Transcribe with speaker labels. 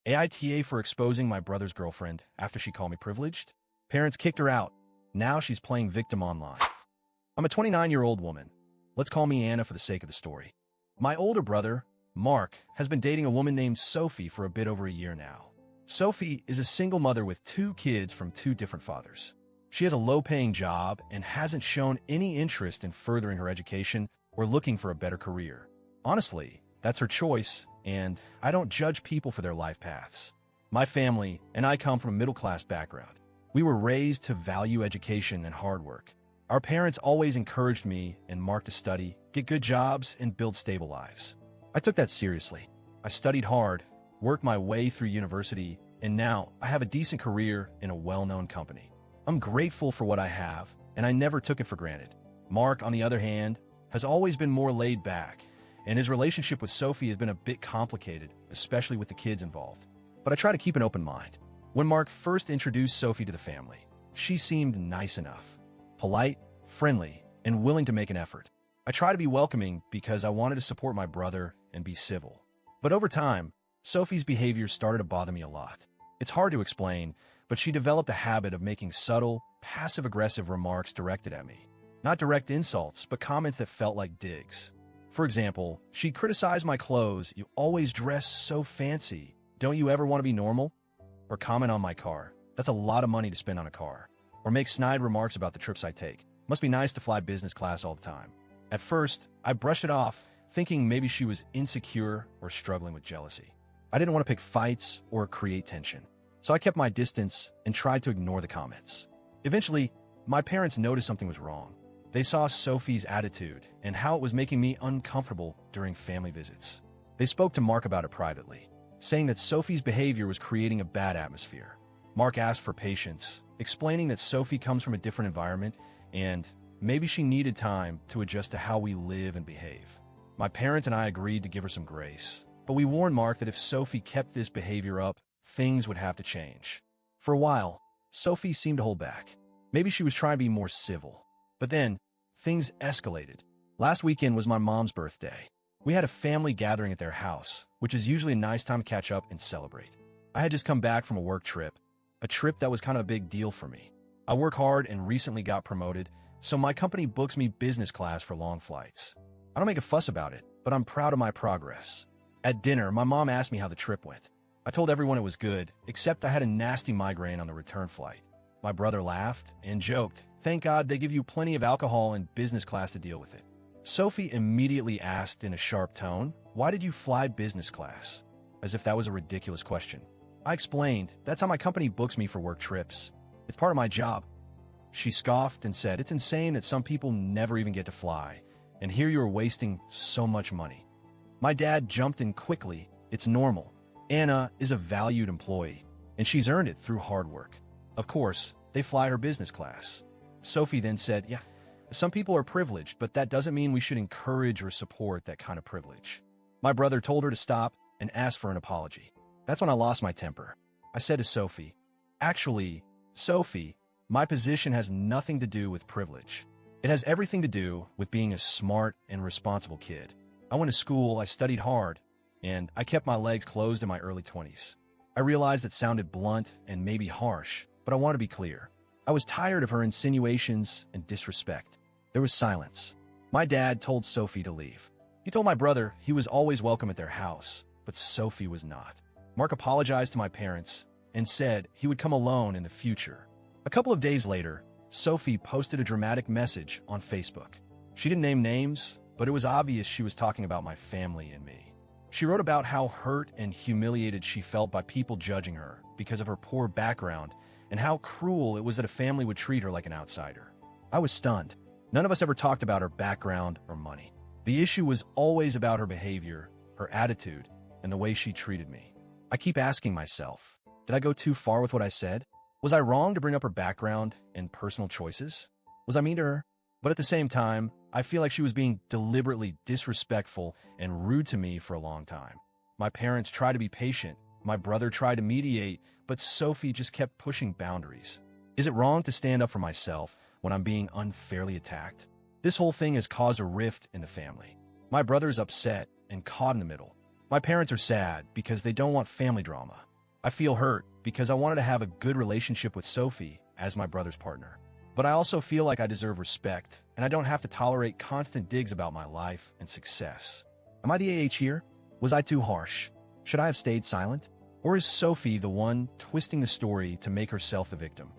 Speaker 1: AITA for exposing my brother's girlfriend after she called me privileged. Parents kicked her out. Now she's playing victim online. I'm a 29-year-old woman. Let's call me Anna for the sake of the story. My older brother, Mark, has been dating a woman named Sophie for a bit over a year now. Sophie is a single mother with 2 kids from 2 different fathers. She has a low-paying job and hasn't shown any interest in furthering her education or looking for a better career. Honestly, that's her choice, and I don't judge people for their life paths. My family and I come from a middle-class background. We were raised to value education and hard work. Our parents always encouraged me and Mark to study, get good jobs, and build stable lives. I took that seriously. I studied hard, worked my way through university, and now I have a decent career in a well-known company. I'm grateful for what I have, and I never took it for granted. Mark, on the other hand, has always been more laid back, and his relationship with Sophie has been a bit complicated, especially with the kids involved. But I try to keep an open mind. When Mark first introduced Sophie to the family, she seemed nice enough, polite, friendly, and willing to make an effort. I try to be welcoming because I wanted to support my brother and be civil. But over time, Sophie's behavior started to bother me a lot. It's hard to explain, but she developed a habit of making subtle, passive-aggressive remarks directed at me. Not direct insults, but comments that felt like digs. For example, she criticized my clothes. "You always dress so fancy. Don't you ever want to be normal?" Or comment on my car. "That's a lot of money to spend on a car." Or make snide remarks about the trips I take. "Must be nice to fly business class all the time." At first, I brushed it off, thinking maybe she was insecure or struggling with jealousy. I didn't want to pick fights or create tension, so I kept my distance and tried to ignore the comments. Eventually, my parents noticed something was wrong. They saw Sophie's attitude and how it was making me uncomfortable during family visits. They spoke to Mark about it privately, saying that Sophie's behavior was creating a bad atmosphere. Mark asked for patience, explaining that Sophie comes from a different environment and maybe she needed time to adjust to how we live and behave. My parents and I agreed to give her some grace, but we warned Mark that if Sophie kept this behavior up, things would have to change. For a while, Sophie seemed to hold back. Maybe she was trying to be more civil. But then, things escalated. Last weekend was my mom's birthday. We had a family gathering at their house, which is usually a nice time to catch up and celebrate. I had just come back from a work trip, a trip that was kind of a big deal for me. I work hard and recently got promoted, so my company books me business class for long flights. I don't make a fuss about it, but I'm proud of my progress. At dinner, my mom asked me how the trip went. I told everyone it was good, except I had a nasty migraine on the return flight. My brother laughed and joked, "Thank God they give you plenty of alcohol in business class to deal with it." Sophie immediately asked in a sharp tone, "Why did you fly business class?" As if that was a ridiculous question. I explained, "That's how my company books me for work trips. It's part of my job." She scoffed and said, "It's insane that some people never even get to fly, and here you are wasting so much money." My dad jumped in quickly. "It's normal. Anna is a valued employee, and she's earned it through hard work. Of course, they fly her business class." Sophie then said, "Yeah, some people are privileged, but that doesn't mean we should encourage or support that kind of privilege." My brother told her to stop and asked for an apology. That's when I lost my temper. I said to Sophie, "Actually, Sophie, my position has nothing to do with privilege. It has everything to do with being a smart and responsible kid. I went to school, I studied hard, and I kept my legs closed in my early 20s. I realized it sounded blunt and maybe harsh, but I want to be clear. I was tired of her insinuations and disrespect." There was silence. My dad told Sophie to leave. He told my brother he was always welcome at their house, but Sophie was not. Mark apologized to my parents and said he would come alone in the future. A couple of days later, Sophie posted a dramatic message on Facebook. She didn't name names, but it was obvious she was talking about my family and me. She wrote about how hurt and humiliated she felt by people judging her because of her poor background and how cruel it was that a family would treat her like an outsider. I was stunned. None of us ever talked about her background or money. The issue was always about her behavior, her attitude, and the way she treated me. I keep asking myself, did I go too far with what I said? Was I wrong to bring up her background and personal choices? Was I mean to her? But at the same time, I feel like she was being deliberately disrespectful and rude to me for a long time. My parents tried to be patient. My brother tried to mediate, but Sophie just kept pushing boundaries. Is it wrong to stand up for myself when I'm being unfairly attacked? This whole thing has caused a rift in the family. My brother is upset and caught in the middle. My parents are sad because they don't want family drama. I feel hurt because I wanted to have a good relationship with Sophie as my brother's partner. But I also feel like I deserve respect, and I don't have to tolerate constant digs about my life and success. Am I the AH here? Was I too harsh? Should I have stayed silent? Or is Sophie the one twisting the story to make herself the victim?